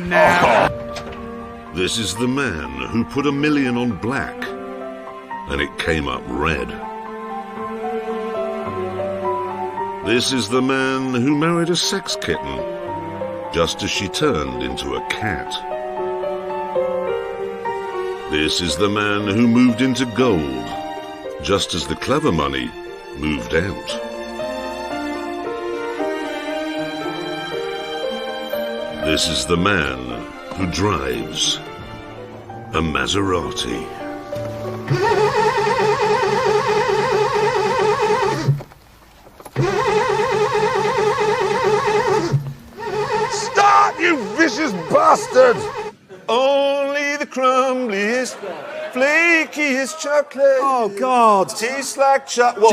now. This is the man who put $1 million on black, and it came up red. This is the man who married a sex kitten, just as she turned into a cat. This is the man who moved into gold, just as the clever money moved out. This is the man who drives a Maserati. Stop, you vicious bastard! Only the crumbliest, flakiest chocolate. Oh, God. Tastes like chocolate.